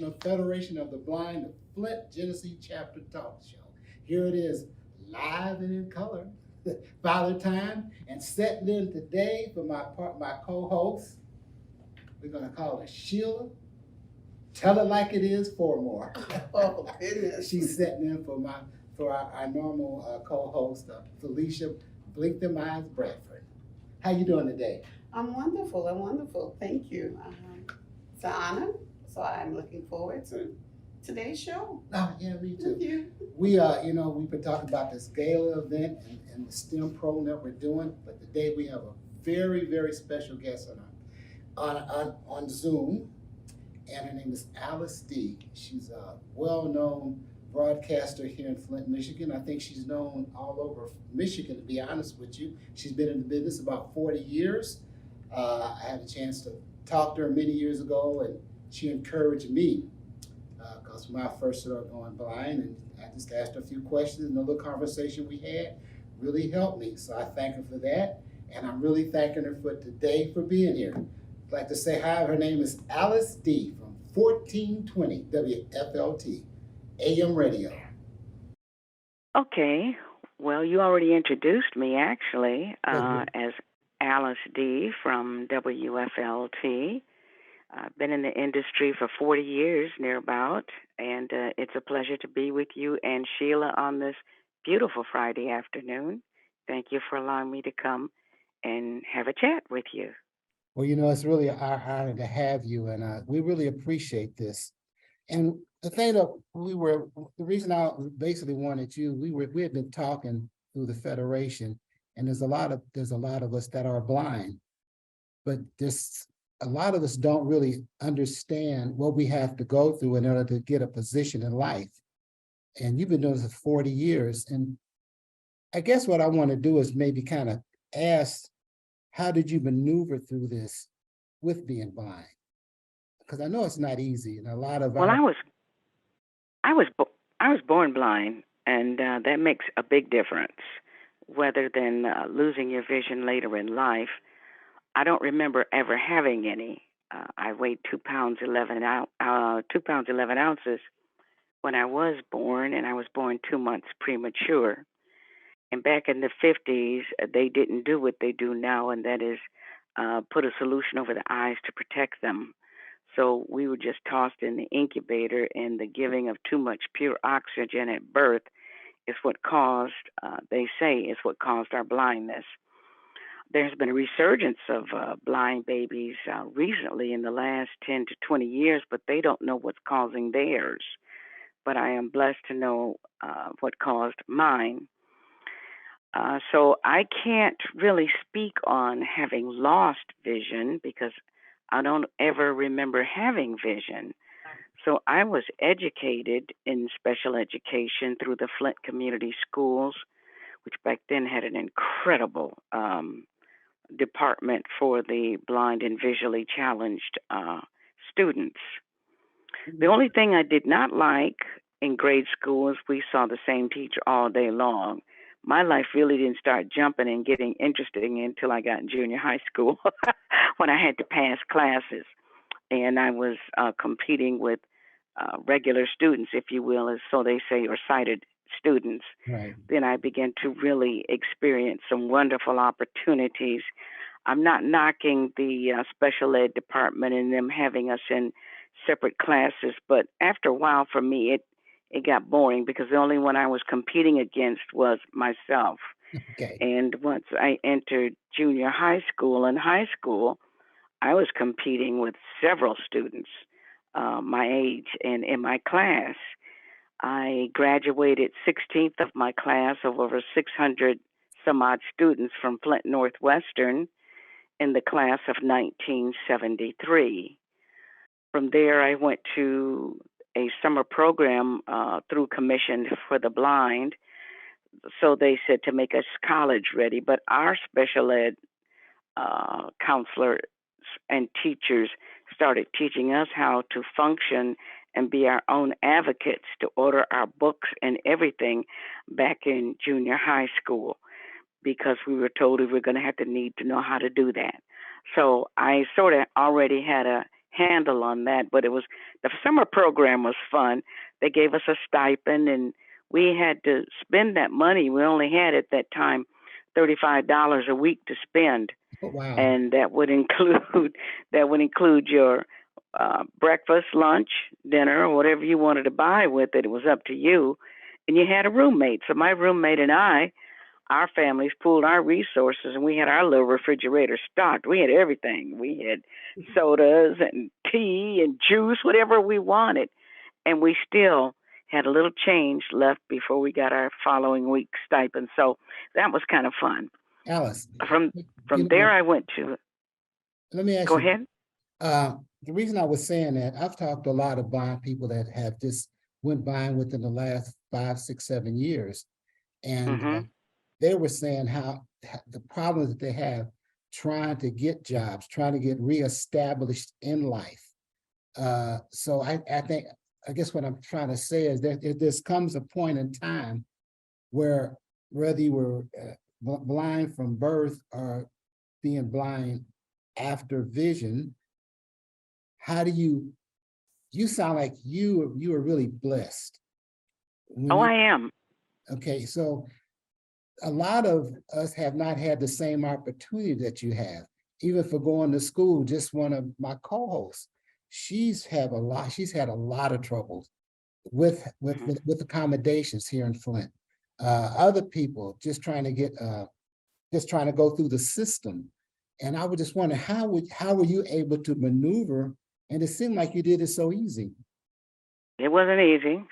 National Federation of the Blind, the Flint, Genesee Chapter Talk Show. Here it is, live and in color. Father Time, and setting in today for my co-host. We're gonna call her Sheila. Tell it like it is, four more. Oh, goodness. She's setting in for our normal co-host, Felicia Blink Them Eyes Bradford. How you doing today? I'm wonderful. I'm wonderful. Thank you. It's an honor. So I'm looking forward to today's show. Oh, yeah, me too. With you. We've been talking about this gala event and the STEM program that we're doing, but today we have a very, very special guest on Zoom, and her name is Alice D. She's a well-known broadcaster here in Flint, Michigan. I think she's known all over Michigan, to be honest with you. She's been in the business about 40 years. I had a chance to talk to her many years ago, and she encouraged me because when I first started going blind, and I just asked her a few questions, and the little conversation we had really helped me. So I thank her for that, and I'm really thanking her for today for being here. I'd like to say hi. Her name is Alice D. from 1420 WFLT AM radio. Okay. Well, you already introduced me, actually, as Alice D. from WFLT. I've been in the industry for 40 years, near about, and it's a pleasure to be with you and Sheila on this beautiful Friday afternoon. Thank you for allowing me to come and have a chat with you. Well, it's really our honor to have you, and we really appreciate this. And the thing that the reason I basically wanted you, we had been talking through the Federation, and there's a lot of us that are blind, but a lot of us don't really understand what we have to go through in order to get a position in life. And you've been doing this for 40 years. And I guess what I want to do is maybe kind of ask, how did you maneuver through this with being blind? Because I know it's not easy, and a lot of I was born blind, and that makes a big difference. Rather than losing your vision later in life, I don't remember ever having any. I weighed 2 pounds 11 ounces when I was born, and I was born 2 months premature. And back in the 50s, they didn't do what they do now, and that is put a solution over the eyes to protect them. So we were just tossed in the incubator, and the giving of too much pure oxygen at birth is what caused, they say, is what caused our blindness. There's been a resurgence of blind babies recently in the last 10 to 20 years, but they don't know what's causing theirs. But I am blessed to know what caused mine. So I can't really speak on having lost vision because I don't ever remember having vision. So I was educated in special education through the Flint Community Schools, which back then had an incredible department for the blind and visually challenged students. The only thing I did not like in grade school is we saw the same teacher all day long. My life really didn't start jumping and getting interesting until I got in junior high school when I had to pass classes. And I was competing with regular students, if you will, as so they say, or sighted students. Right. Then I began to really experience some wonderful opportunities. I'm not knocking the special ed department and them having us in separate classes, but after a while for me, it got boring because the only one I was competing against was myself. Okay. And once I entered junior high school and high school, I was competing with several students my age and in my class. I graduated 16th of my class of over 600 some odd students from Flint Northwestern in the class of 1973. From there, I went to a summer program through Commission for the Blind. So they said to make us college ready, but our special ed counselors and teachers started teaching us how to function and be our own advocates to order our books and everything back in junior high school because we were told we were going to have to need to know how to do that. So I sort of already had a handle on that. But the summer program was fun. They gave us a stipend, and we had to spend that money. We only had at that time $35 a week to spend, Oh, wow. and that would include your breakfast, lunch, dinner, or whatever you wanted to buy with it. It was up to you, and you had a roommate. So my roommate and I, our families pooled our resources, and we had our little refrigerator stocked. We had everything. We had sodas and tea and juice, whatever we wanted, and we still had a little change left before we got our following week's stipend. So that was kind of fun. Alice, From you from there, know, I went to. let me ask Go you, ahead. the reason I was saying that, I've talked to a lot of blind people that have just went blind within the last 5, 6, 7 years. And Mhm. they were saying how the problems that they have trying to get jobs, trying to get reestablished in life. So I think, I guess what I'm trying to say is that there comes a point in time where whether you were blind from birth or being blind after vision, how do you sound like you are really blessed when Oh, you, I am. okay, so a lot of us have not had the same opportunity that you have, even for going to school. Just one of my co-hosts, she's had a lot of troubles with Mhm. with accommodations here in Flint. Other people just trying to go through the system. And I would just wonder, how were you able to maneuver? And it seemed like you did it so easy. It wasn't easy.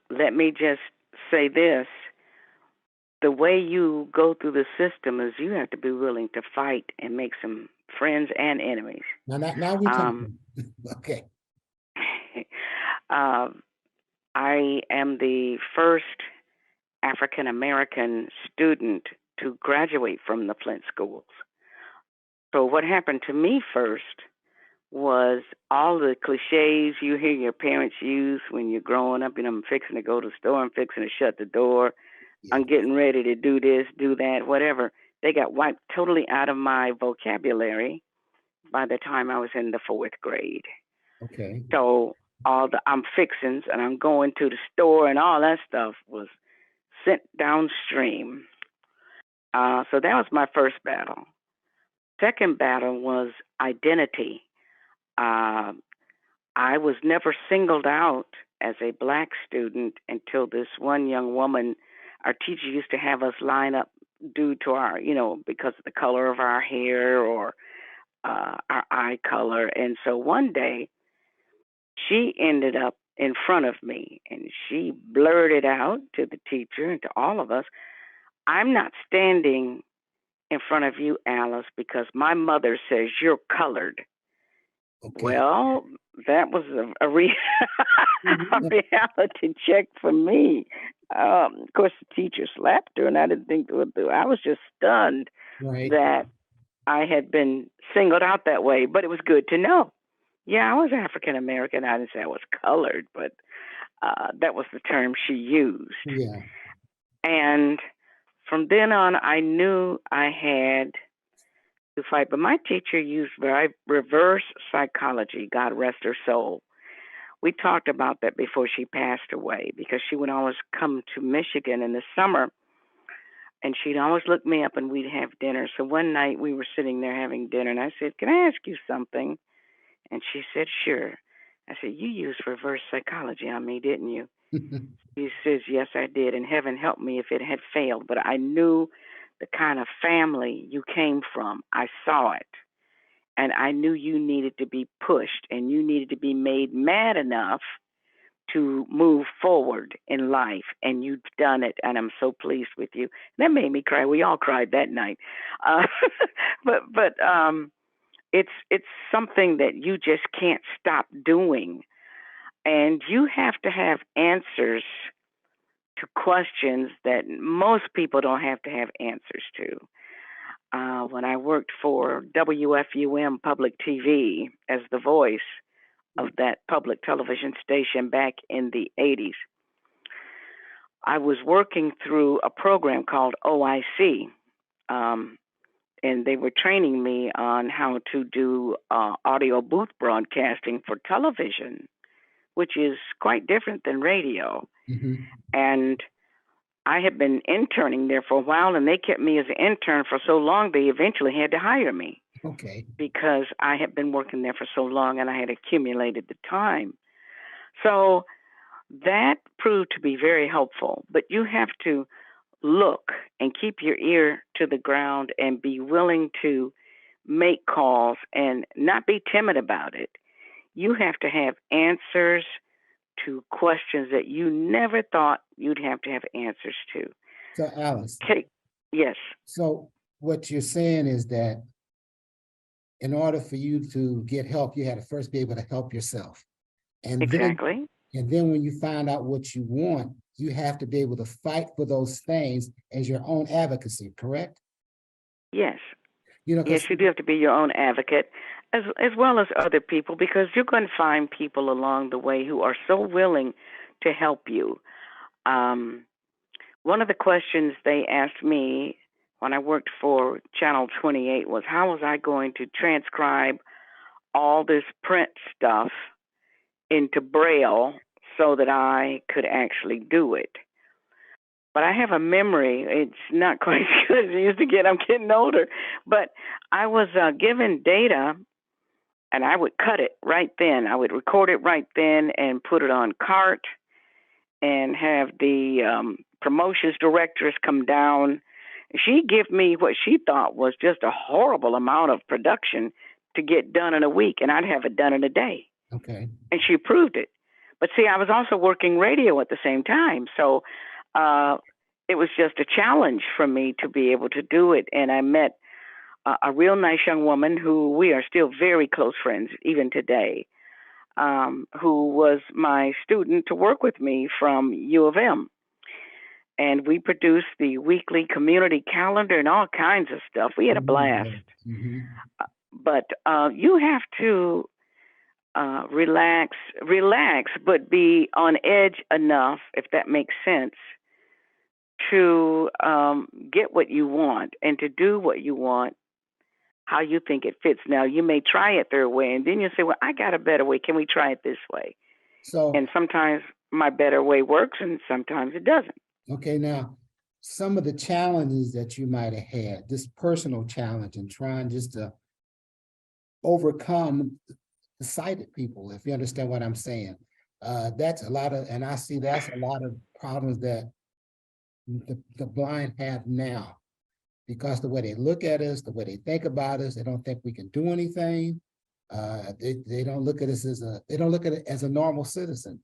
Let me just say this: the way you go through the system is you have to be willing to fight and make some friends and enemies. Now we Um, talking. Okay. um, I am the first African American student to graduate from the Flint schools. So what happened to me first was all the cliches you hear your parents use when you're growing up. I'm fixing to go to the store, I'm fixing to shut the door, Yeah. I'm getting ready to do this, do that, whatever. They got wiped totally out of my vocabulary by the time I was in the fourth grade. Okay. So all the I'm fixings and I'm going to the store and all that stuff was sent downstream. So that was my first battle. Second battle was identity. Uh, I was never singled out as a black student until this one young woman, our teacher used to have us line up due to our, because of the color of our hair or our eye color. And so one day she ended up in front of me and she blurted out to the teacher and to all of us, I'm not standing in front of you, Alice, because my mother says you're colored. Okay. Well, that was a Mhm. reality check for me. Of course, the teacher slapped her, and I didn't think what to do. I was just stunned Right. that I had been singled out that way, but it was good to know. Yeah, I was African American. I didn't say I was colored, but that was the term she used. Yeah. And from then on, I knew I had to fight. But my teacher used reverse psychology, God rest her soul. We talked about that before she passed away because she would always come to Michigan in the summer and she'd always look me up and we'd have dinner. So one night we were sitting there having dinner and I said, can I ask you something? And she said, sure. I said, you used reverse psychology on me, didn't you? She says, yes, I did. And heaven help me if it had failed. But I knew the kind of family you came from. I saw it. And I knew you needed to be pushed and you needed to be made mad enough to move forward in life. And you've done it. And I'm so pleased with you. That made me cry. We all cried that night. Uh, but it's something that you just can't stop doing. And you have to have answers to questions that most people don't have to have answers to. When I worked for WFUM Public TV as the voice of that public television station back in the 80s, I was working through a program called OIC. Um, and they were training me on how to do audio booth broadcasting for television, which is quite different than radio. Mm-hmm. And I had been interning there for a while, and they kept me as an intern for so long, they eventually had to hire me Okay. because I had been working there for so long and I had accumulated the time. So that proved to be very helpful, but you have to look and keep your ear to the ground and be willing to make calls and not be timid about it. You have to have answers to questions that you never thought you'd have to have answers to. So Alice, Okay. Yes, so what you're saying is that in order for you to get help, you had to first be able to help yourself. And then exactly. when you find out what you want, you have to be able to fight for those things as your own advocacy, correct? Yes. You know, Yes, because you do have to be your own advocate as well as other people, because you're going to find people along the way who are so willing to help you. Um, One of the questions they asked me when I worked for Channel 28 was how was I going to transcribe all this print stuff into Braille so that I could actually do it. But I have a memory. It's not quite as good as it used to get. I'm getting older. But I was given data, and I would cut it right then. I would record it right then and put it on cart and have the promotions directors come down. She'd give me what she thought was just a horrible amount of production to get done in a week, and I'd have it done in a day. okay. And she approved it. But see, I was also working radio at the same time, so it was just a challenge for me to be able to do it. And I met a real nice young woman who we are still very close friends even today, who was my student to work with me from U of M. And we produced the weekly community calendar and all kinds of stuff. We had a blast. Mm-hmm. But you have to relax, but be on edge enough, if that makes sense, to get what you want and to do what you want how you think it fits. Now, you may try it their way, and then you say, well, I got a better way. Can we try it this way? So, And sometimes my better way works, and sometimes it doesn't. okay, now, some of the challenges that you might have had, this personal challenge and trying just to overcome the sighted people, if you understand what I'm saying. That's a lot of, and I see that's a lot of problems that the blind have now. Because the way they look at us, the way they think about us, they don't think we can do anything. They don't look at us they don't look at it as a normal citizen.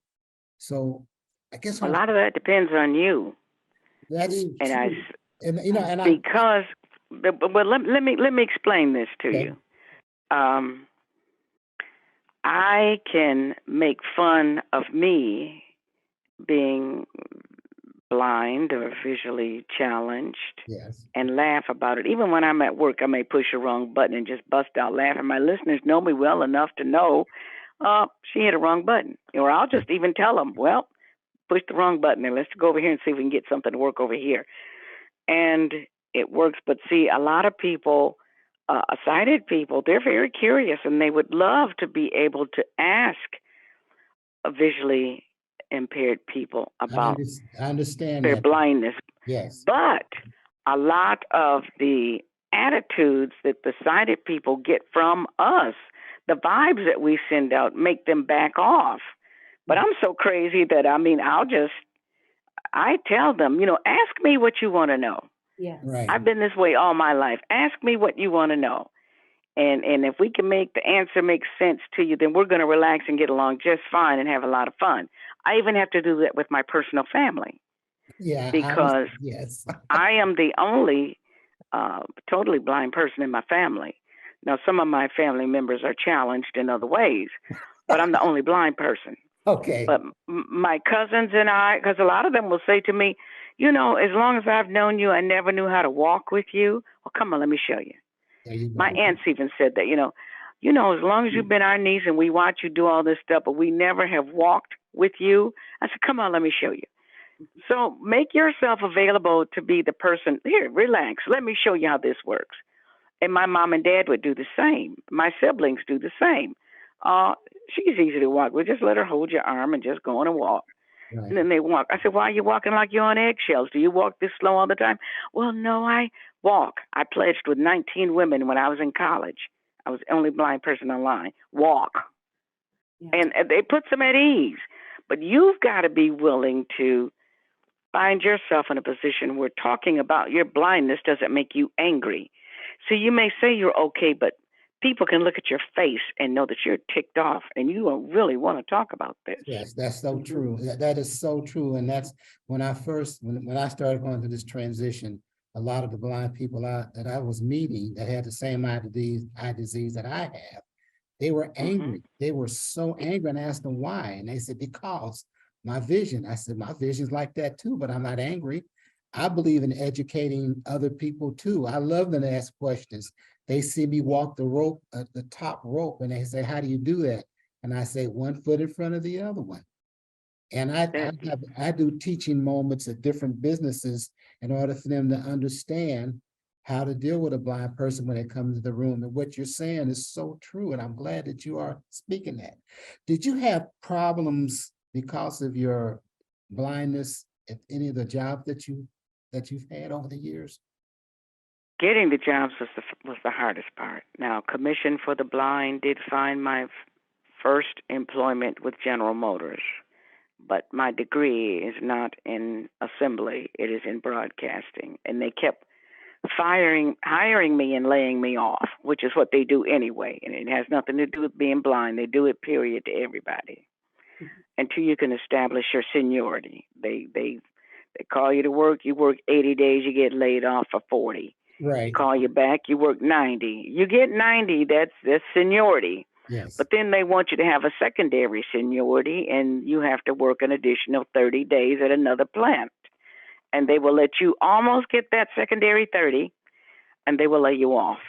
So I guess A lot of that depends on you. that is And true. And you know, and because, but let me explain this to okay. you. I can make fun of me being blind or visually challenged Yes. and laugh about it. Even when I'm at work, I may push a wrong button and just bust out laughing. My listeners know me well enough to know, she hit a wrong button. Or I'll just even tell them, well, push the wrong button there. Let's go over here and see if we can get something to work over here. And it works. But see, a lot of people, sighted people, they're very curious and they would love to be able to ask visually impaired people about I understand their that. blindness. Yes. But a lot of the attitudes that the sighted people get from us, the vibes that we send out, make them back off. But I'm so crazy that I tell them, ask me what you want to know. Yes. Right. I've been this way all my life. Ask me what you want to know. And if we can make the answer make sense to you, then we're going to relax and get along just fine and have a lot of fun. I even have to do that with my personal family. Yeah. Because yes. I am the only totally blind person in my family. Now, some of my family members are challenged in other ways, but I'm the only blind person. Okay. But my cousins and I, because a lot of them will say to me, as long as I've known you, I never knew how to walk with you. Well, come on, let me show you. There you go. My aunts even said that, as long as you've been our niece and we watch you do all this stuff, but we never have walked with you. I said, come on, let me show you. So make yourself available to be the person. Here, relax. Let me show you how this works. And my mom and dad would do the same. My siblings do the same. Uh, she's easy to walk with. Just let her hold your arm and just go on and walk. And Right. then they walk. I said, why are you walking like you're on eggshells? Do you walk this slow all the time? Well, no, I walk. I pledged with 19 women when I was in college. I was the only blind person online. Walk. Yeah. And it puts them at ease. But you've got to be willing to find yourself in a position where talking about your blindness doesn't make you angry. So you may say you're okay, but people can look at your face and know that you're ticked off and you don't really want to talk about this. Yes, that's so Mhm. true. That is so true. And that's when I first, when I started going through this transition, a lot of the blind people that I was meeting that had the same eye disease that I have, they were Hmm. angry. They were so angry, and I asked them why. And they said, because my vision. I said, my vision's like that too, but I'm not angry. I believe in educating other people too. I love them to ask questions. They see me walk the rope, the top rope, and they say, how do you do that? And I say, one foot in front of the other one. And I do teaching moments at different businesses in order for them to understand how to deal with a blind person when they come to the room. And what you're saying is so true. And I'm glad that you are speaking that. Did you have problems because of your blindness at any of the jobs that you've had over the years? Getting the jobs was the hardest part. Now, Commission for the Blind did find my first employment with General Motors, but my degree is not in assembly; it is in broadcasting, and they kept hiring me and laying me off, which is what they do anyway, and it has nothing to do with being blind. They do it period to everybody until you can establish your seniority. They call you to work. You work 80 days, you get laid off for 40. They Right. call you back, you work 90. You get 90, that's seniority. Yes. But then they want you to have a secondary seniority, and you have to work an additional 30 days at another plant. And they will let you almost get that secondary 30, and they will lay you off.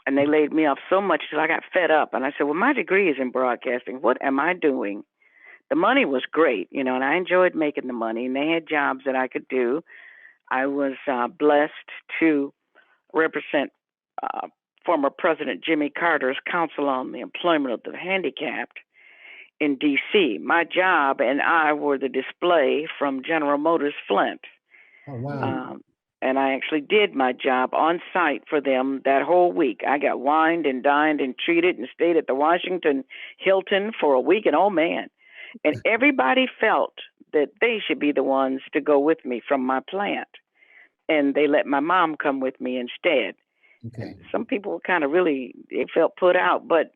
And they laid me off so much till I got fed up. And I said, well, my degree is in broadcasting. What am I doing? The money was great, and I enjoyed making the money, and they had jobs that I could do. I was blessed to represent uh, former President Jimmy Carter's Council on the Employment of the Handicapped in D.C. My job and I were the display from General Motors Flint. Oh, wow. Um, and I actually did my job on site for them that whole week. I got wined and dined and treated and stayed at the Washington Hilton for a week. And oh, man. And everybody felt that they should be the ones to go with me from my plant. And they let my mom come with me instead. And Okay. some people were kind of really, they felt put out. But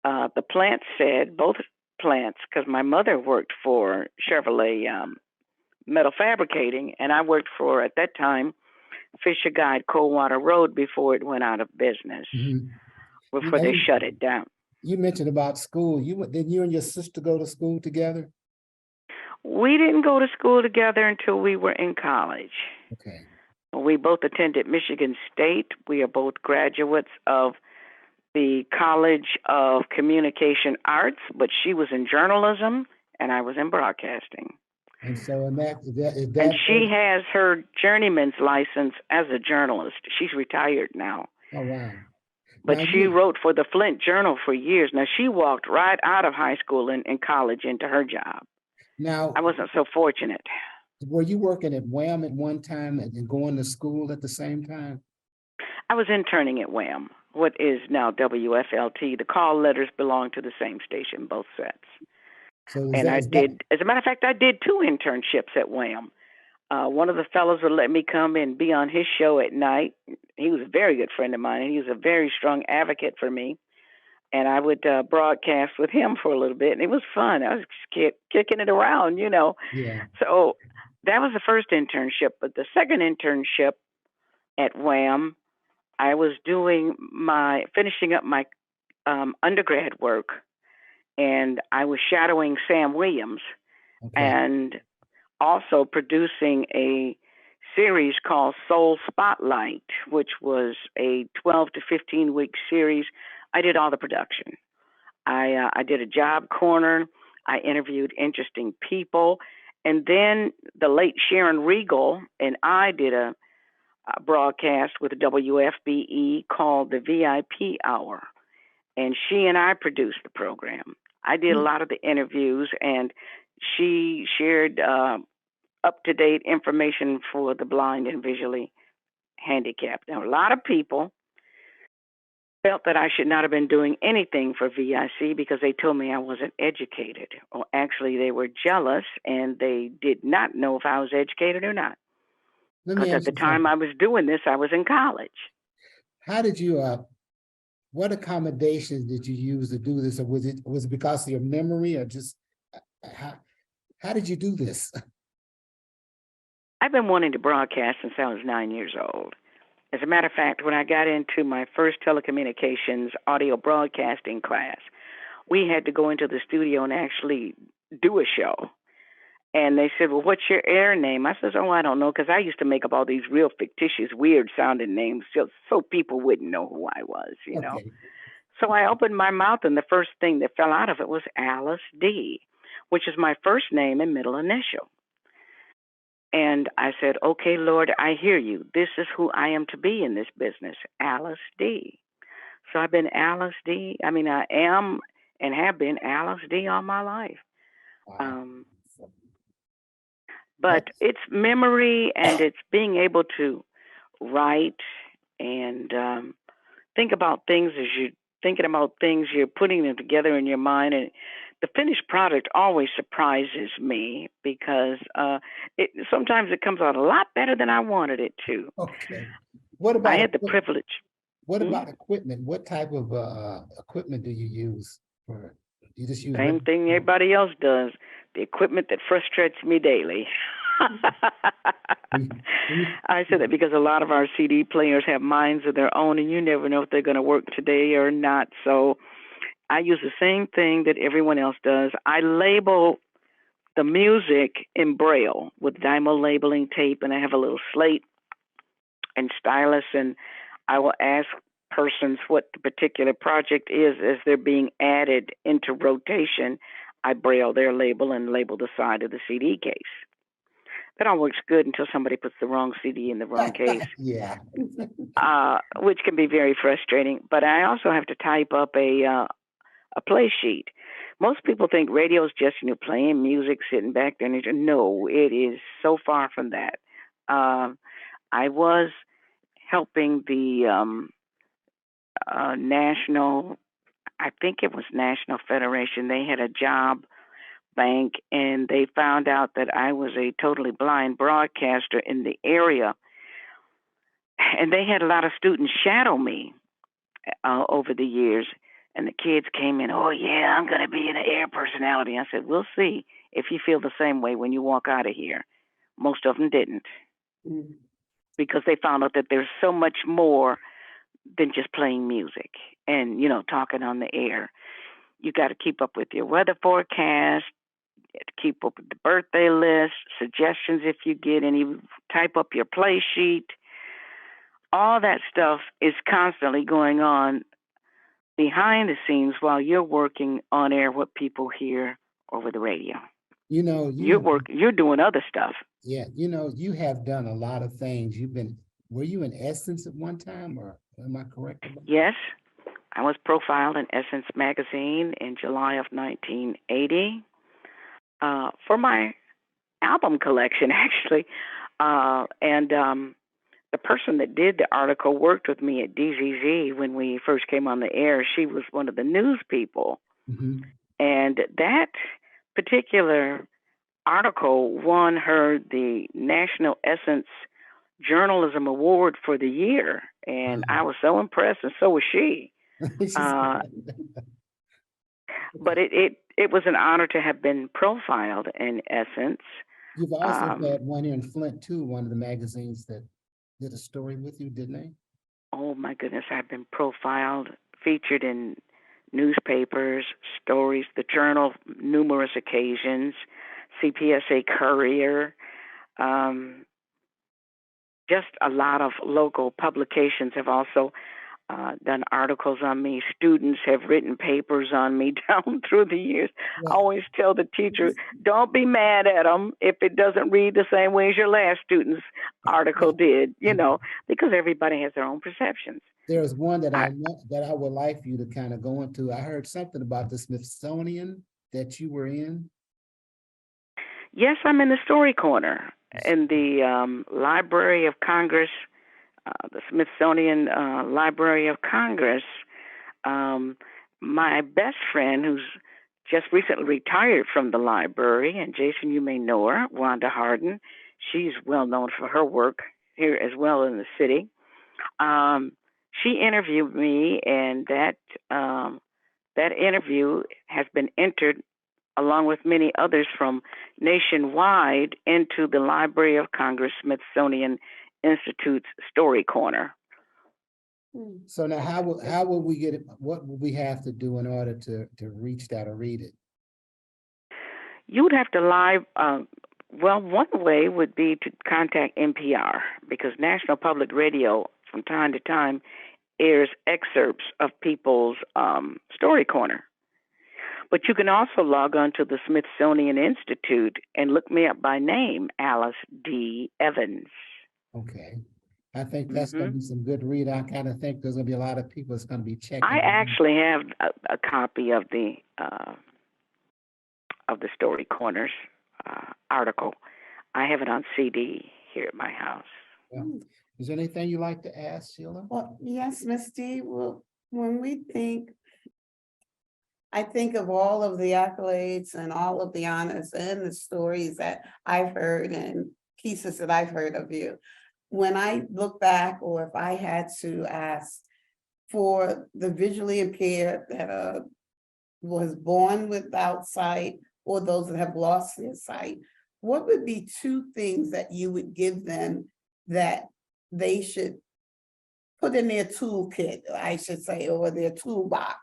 the plant said, both plants, because my mother worked for Chevrolet Metal Fabricating, and I worked for, at that time, Fisher Guide Coldwater Road before it went out of business, Mhm. You before know, they shut it down. you mentioned about school. Did you and your sister go to school together? We didn't go to school together until we were in college. Okay. We both attended Michigan State. We are both graduates of the College of Communication Arts, but she was in journalism and I was in broadcasting. And so in that, is And that, she has her journeyman's license as a journalist. She's retired now. oh, wow. But Now she you, wrote for the Flint Journal for years. Now, she walked right out of high school and college into her job. I now, wasn't so fortunate. were you working at Wham at one time and going to school at the same time? I was interning at Wham, what is now WFLT. The call letters belong to the same station, both sets. So And I is that, did, as a matter of fact, I did 2 internships at Wham. One of the fellows would let me come and be on his show at night. He was a very good friend of mine, and he was a very strong advocate for me. And I would broadcast with him for a little bit, and it was fun. I was kicking it around. yeah, So that was the first internship. But the second internship at Wham, I was finishing up my undergrad work, and I was shadowing Sam Williams okay. and also producing a series called Soul Spotlight, which was a 12 to 15 week series. I did all the production. I did a job corner. I interviewed interesting people, and then the late Sharon Regal and I did a broadcast with WFBE called the VIP Hour, and she and I produced the program. I did a lot of the interviews, and she shared up to date information for the blind and visually handicapped. Now, a lot of people felt that I should not have been doing anything for VIC because they told me I wasn't educated. Or actually, they were jealous and they did not know if I was educated or not. Let me Because at ask the you time something. I was doing this, I was in college. How did you, what accommodations did you use to do this? Or was it because of your memory or just, how did you do this? I've been wanting to broadcast since I was 9 years old. As a matter of fact, when I got into my first telecommunications audio broadcasting class, we had to go into the studio and actually do a show. And they said, well, what's your air name? I said, oh, I don't know, because I used to make up all these real fictitious, weird-sounding names so people wouldn't know who I was, you know. Okay. So I opened my mouth, and the first thing that fell out of it was Alice D., which is my first name and middle initial. And I said, okay, Lord, I hear you. This is who I am to be in this business, Alice D. So I've been Alice D. I mean, I am and have been Alice D. all my life. Wow. But it's memory and it's being able to write and think about things as you're thinking about things, you're putting them together in your mind. And the finished product always surprises me because sometimes it comes out a lot better than I wanted it to. Okay. What I about had the privilege. What about equipment? What type of equipment do you use for? You just use Same thing everybody else does. The equipment that frustrates me daily. I say that because a lot of our CD players have minds of their own, and you never know if they're going to work today or not. So I use the same thing that everyone else does. I label the music in Braille with Dymo labeling tape, and I have a little slate and stylus, and I will ask persons what the particular project is as they're being added into rotation. I Braille their label and label the side of the CD case. That all works good until somebody puts the wrong CD in the wrong case. Yeah. Which can be very frustrating. But I also have to type up a play sheet. Most people think radio is just playing music, sitting back there. And no, it is so far from that. I was helping the national, I think it was National Federation. They had a job bank, and they found out that I was a totally blind broadcaster in the area, and they had a lot of students shadow me over the years. And the kids came in, oh yeah, I'm going to be an air personality. I said, we'll see if you feel the same way when you walk out of here. Most of them didn't, because they found out that there's so much more than just playing music and talking on the air. You got to keep up with your weather forecast, keep up with the birthday list, suggestions if you get any, type up your play sheet. All that stuff is constantly going on behind the scenes while you're working on air what people hear over the radio. You're doing other stuff. Yeah, you have done a lot of things. Were you in Essence at one time, or am I correct? Yes, I was profiled in Essence magazine in July of 1980 for my album collection, actually. And the person that did the article worked with me at DZZ when we first came on the air. She was one of the news people. Mm-hmm. And that particular article won her the National Essence Journalism Award for the year. And I was so impressed, and so was she. But it was an honor to have been profiled in Essence. You've also had one here in Flint, too, one of the magazines that did a story with you, didn't they? Oh, my goodness. I've been profiled, featured in newspapers, stories, the Journal, numerous occasions, CPSA Courier, just a lot of local publications have also done articles on me. Students have written papers on me down through the years. Yeah. I always tell the teacher, don't be mad at them if it doesn't read the same way as your last student's article did, because everybody has their own perceptions. There's one that I, that I would like for you to kind of go into. I heard something about the Smithsonian that you were in. yes, I'm in the story corner in the Library of Congress, the Smithsonian Library of Congress. Um, my best friend, who's just recently retired from the library, and Jason, you may know her, Wanda Harden. She's well known for her work here as well in the city. Um, she interviewed me, and that interview has been entered along with many others from nationwide into the Library of Congress Smithsonian Institute's Story Corner. So now, how will we get it? What will we have to do in order to reach that or read it? You would have to live. Well, one way would be to contact NPR because National Public Radio, from time to time, airs excerpts of people's story corner. But you can also log on to the Smithsonian Institute and look me up by name, Alice D. Evans. Okay. I think that's going to be some good read. I kind of think there's going to be a lot of people that's going to be checking. I actually have a copy of the Story Corners article. I have it on CD here at my house. Yeah. Is there anything you'd like to ask, Sheila? Well, yes, Ms. D. Well, when we think, I think of all of the accolades and all of the honors and the stories that I've heard and pieces that I've heard of you. When I look back, or if I had to ask for the visually impaired that was born without sight, or those that have lost their sight, what would be two things that you would give them that they should put in their toolkit, I should say, or their toolbox,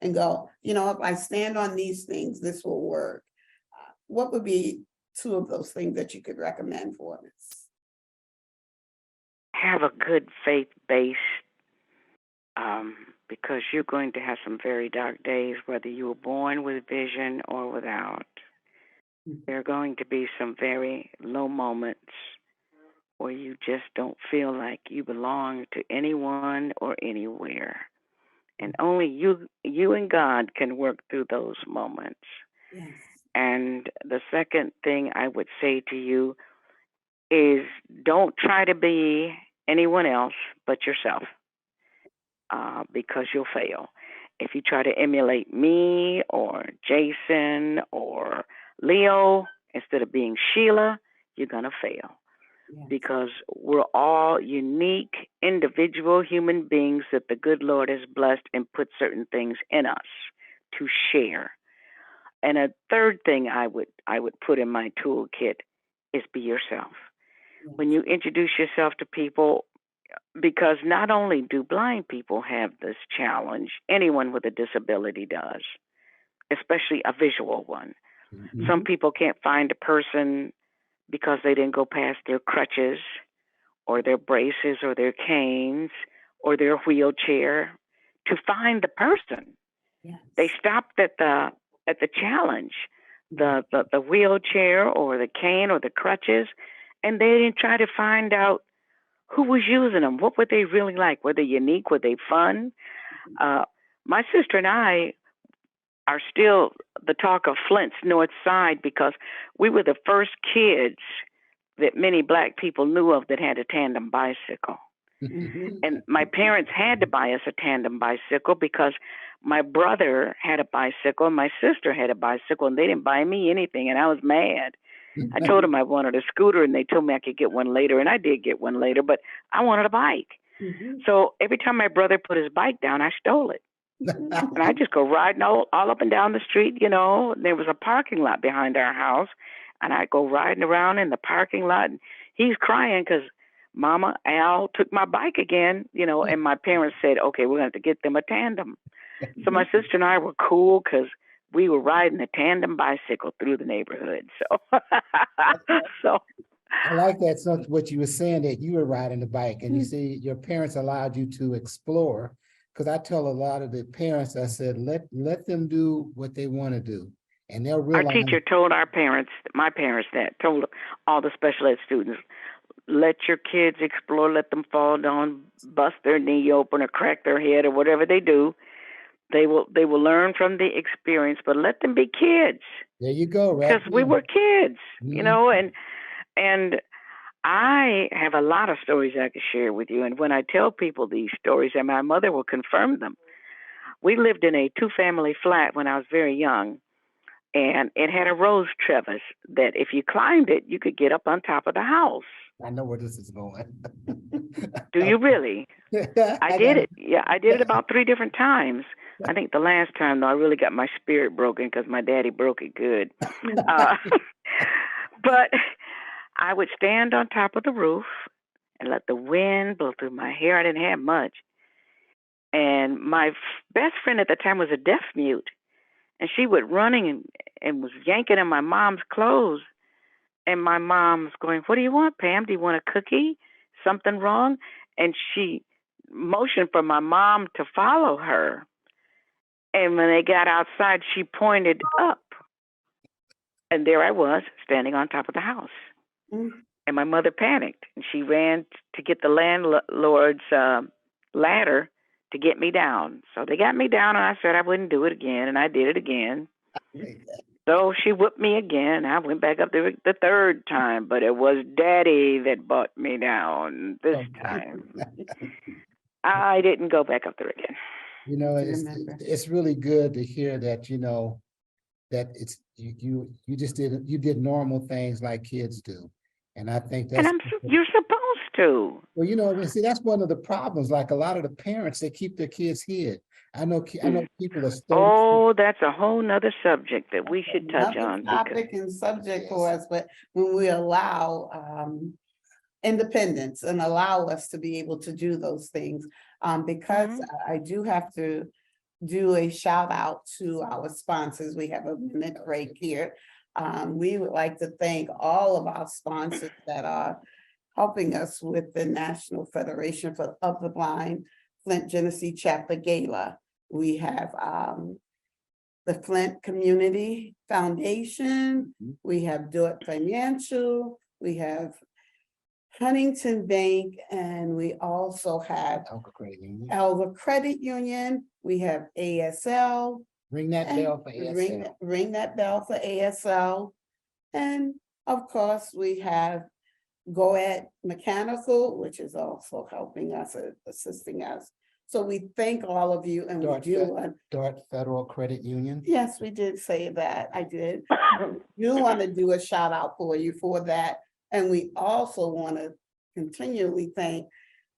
and go, you know, if I stand on these things, this will work? What would be two of those things that you could recommend for us? Have a good faith base, because you're going to have some very dark days, whether you were born with vision or without. There are going to be some very low moments where you just don't feel like you belong to anyone or anywhere. And only you and God can work through those moments. Yes. And the second thing I would say to you is don't try to be anyone else but yourself, because you'll fail. If you try to emulate me or Jason or Leo instead of being Sheila, you're going to fail. Yes. Because we're all unique, individual human beings that the good Lord has blessed and put certain things in us to share. And a third thing I would put in my toolkit is be yourself. Yes. When you introduce yourself to people, because not only do blind people have this challenge, anyone with a disability does, especially a visual one. Mm-hmm. Some people can't find a person because they didn't go past their crutches or their braces or their canes or their wheelchair to find the person. Yes. They stopped at the challenge, the wheelchair or the cane or the crutches, and they didn't try to find out who was using them. What were they really like? Were they unique? Were they fun? My sister and I are still the talk of Flint's North Side because we were the first kids that many Black people knew of that had a tandem bicycle. Mm-hmm. And my parents had to buy us a tandem bicycle because my brother had a bicycle and my sister had a bicycle, and they didn't buy me anything, and I was mad. I told them I wanted a scooter, and they told me I could get one later, and I did get one later, but I wanted a bike. Mm-hmm. So every time my brother put his bike down, I stole it. And I just go riding all up and down the street, you know. There was a parking lot behind our house, and I'd go riding around in the parking lot, and he's crying because Mama, Al took my bike again, you know, and my parents said, okay, we're going to have to get them a tandem. So my sister and I were cool because we were riding a tandem bicycle through the neighborhood. So I like that. So what you were saying, that you were riding the bike and you see your parents allowed you to explore. Because I tell a lot of the parents, I said, let them do what they want to do. And they'll realize. Our teacher told my parents that, told all the special ed students, let your kids explore, let them fall down, bust their knee open or crack their head or whatever they do. They will learn from the experience, but let them be kids There you go, right because we there. were kids, Mhm. and I have a lot of stories I could share with you. And when I tell people these stories, and my mother will confirm them, we lived in a two-family flat when I was very young, and it had a rose trellis that if you climbed it, you could get up on top of the house. I know where this is going. Do you really? I I did got it. Yeah, I did it about 3 different times. I think the last time, though, I really got my spirit broken because my daddy broke it good. Uh, but I would stand on top of the roof and let the wind blow through my hair. I didn't have much. And my best friend at the time was a deaf mute, and she would running and was yanking in my mom's clothes. And my mom's going, "What do you want, Pam? Do you want a cookie? Something wrong?" And she motioned for my mom to follow her. And when they got outside, she pointed up. And there I was, standing on top of the house. Mm. And my mother panicked. And she ran to get the landlord's ladder to get me down. So they got me down, and I said I wouldn't do it again. And I did it again. So she whipped me again. I went back up there the third time, but it was Daddy that brought me down this time. I didn't go back up there again. You know, I it's remember. it's really good to hear that, that it's you just did normal things like kids do. And I think And that's you're supposed to. well, and see, that's one of the problems. Like a lot of the parents, they keep their kids hid. I know people are so Oh, that's a whole nother subject that we should touch Another on because topic and subject for us, but when we allow independence and allow us to be able to do those things. Because Mhm. I do have to do a shout out to our sponsors. We have a minute break here. We would like to thank all of our sponsors that are helping us with the National Federation of the Blind Flint Genesee Chapter Gala. We have the Flint Community Foundation, we have Do It Financial, we have Huntington Bank, and we also have Elka Credit Union. Elva Credit Union, we have ASL. Ring that and bell for ASL. Ring that bell for ASL. And of course, we have Go at Mechanical, which is also helping us, assisting us. So we thank all of you, and we Dart do Dart Federal Credit Union. yes, we did say that. I did. Do want to do a shout out for you for that. And we also want to continually thank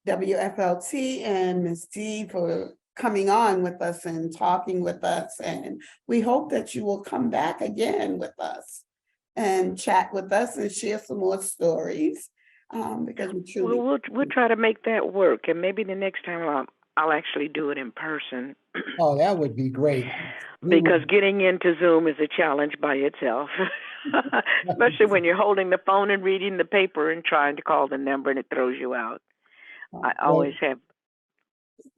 WFLT and Ms. D for coming on with us and talking with us. And we hope that you will come back again with us and chat with us and share some more stories. Because we truly. We'll try to make that work, and maybe the next time I'll actually do it in person. Oh, that would be great. Because getting into Zoom is a challenge by itself, especially when you're holding the phone and reading the paper and trying to call the number and it throws you out. I always have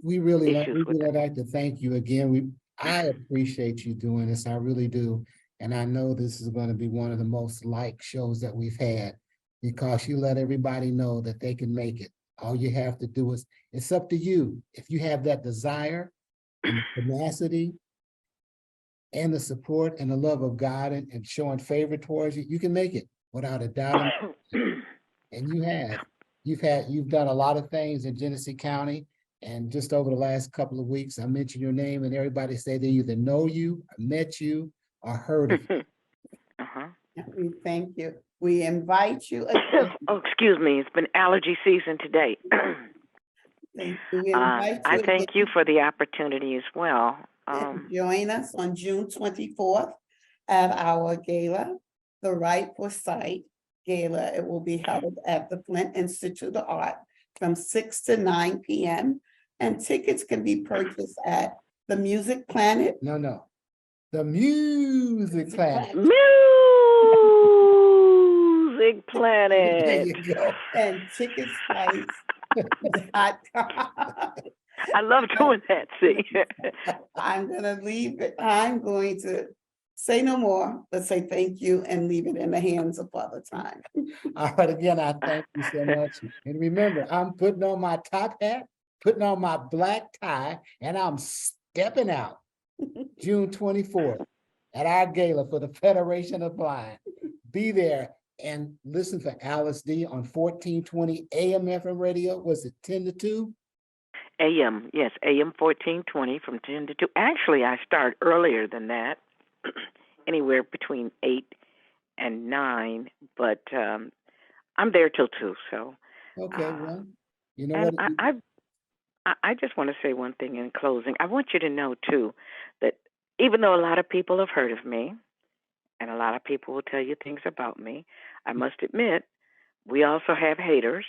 we really issues with it. like to thank you again. I appreciate you doing this. I really do. And I know this is going to be one of the most liked shows that we've had because you let everybody know that they can make it. All you have to do is, it's up to you. If you have that desire and tenacity and the support and the love of God and showing favor towards you, you can make it without a doubt. And you have. You've done a lot of things in Genesee County. And just over the last couple of weeks, I mentioned your name and everybody said they either know you, or met you, or heard of you. Uh-huh. We thank you. We invite you again. Oh, excuse me. It's been allergy season today. Thank you. We invite I you thank you for the opportunity as well. and join us on June 24th at our gala, The Right for Sight Gala. It will be held at the Flint Institute of Art from 6 to 9 p.m. And tickets can be purchased at the Music Planet. No. The Music Planet. Music There Planet. you go. And ticketsprice.com. I love doing that, see. I'm gonna leave it. I'm going to say no more, but say thank you and leave it in the hands of Father Time. All right, again, I thank you so much. And remember, I'm putting on my top hat, putting on my black tie, and I'm stepping out June 24th at our gala for the Federation of Blind. Be there and listen for Alice D on 1420 AM FM radio. Was it 10 to 2? AM, yes, AM 1420 from 10 to 2. Actually, I start earlier than that, anywhere between 8 and 9, but I'm there till 2. So, Okay, well, you know and what? I just want to say one thing in closing. I want you to know, too, that even though a lot of people have heard of me, and a lot of people will tell you things about me, I must admit, we also have haters.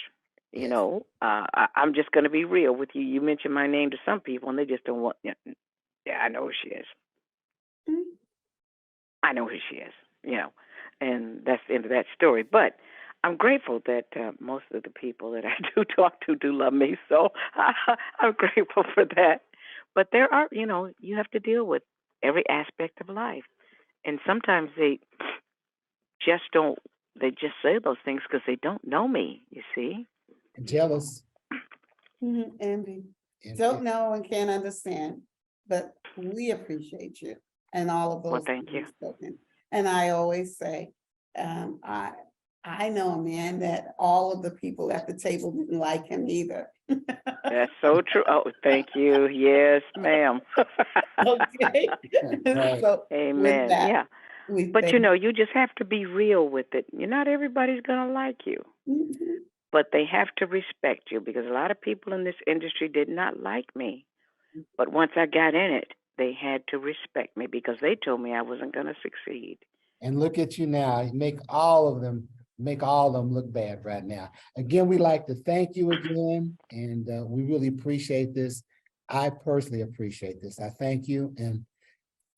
You Yes. know, I'm just going to be real with you. You mentioned my name to some people, and they just don't want. Yeah, I know who she is. I know who she is. You know, and that's the end of that story. But I'm grateful that most of the people that I do talk to do love me. So I'm grateful for that. But there are, you have to deal with every aspect of life, and sometimes they just don't. They just say those things because they don't know me. You see. Jealous. Envy. And Don't know and can't understand, but we appreciate you and all of Well, those thank things you. spoken. And I always say, I know a man that all of the people at the table didn't like him either. That's so true. Oh, thank you. Yes, ma'am. Okay. Right. So with Amen. that, Yeah. we But thank. you just have to be real with it. Not everybody's going to like you, Mhm. but they have to respect you because a lot of people in this industry did not like me. But once I got in it, they had to respect me because they told me I wasn't going to succeed. And look at you now. You make all of them look bad right now. Again, we'd like to thank you again, and we really appreciate this. I personally appreciate this. I thank you, and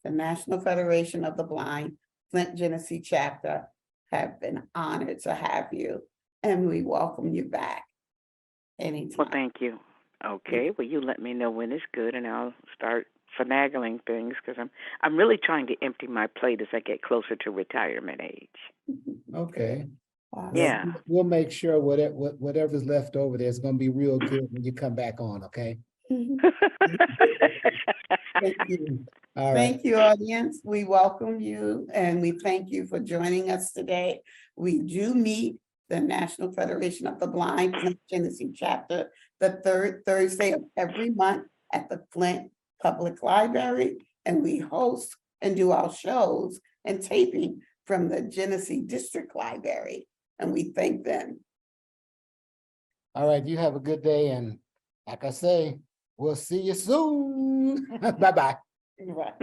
The National Federation of the Blind, Flint, Genesee chapter have been honored to have you, and we welcome you back Well, anytime. thank you. Okay. Well, you let me know when it's good, and I'll start finagling things because I'm really trying to empty my plate as I get closer to retirement age. okay. Awesome. Yeah. We'll make sure whatever's left over there is going to be real good when you come back on. Okay. Thank you. All right. Thank you, audience. We welcome you and we thank you for joining us today. We do meet the National Federation of the Blind, Flint, Genesee chapter, the third Thursday of every month at the Flint Public Library. And we host and do our shows and taping from the Genesee District Library. And we thank them. All right. You have a good day. And like I say, we'll see you soon. Bye-bye. Right.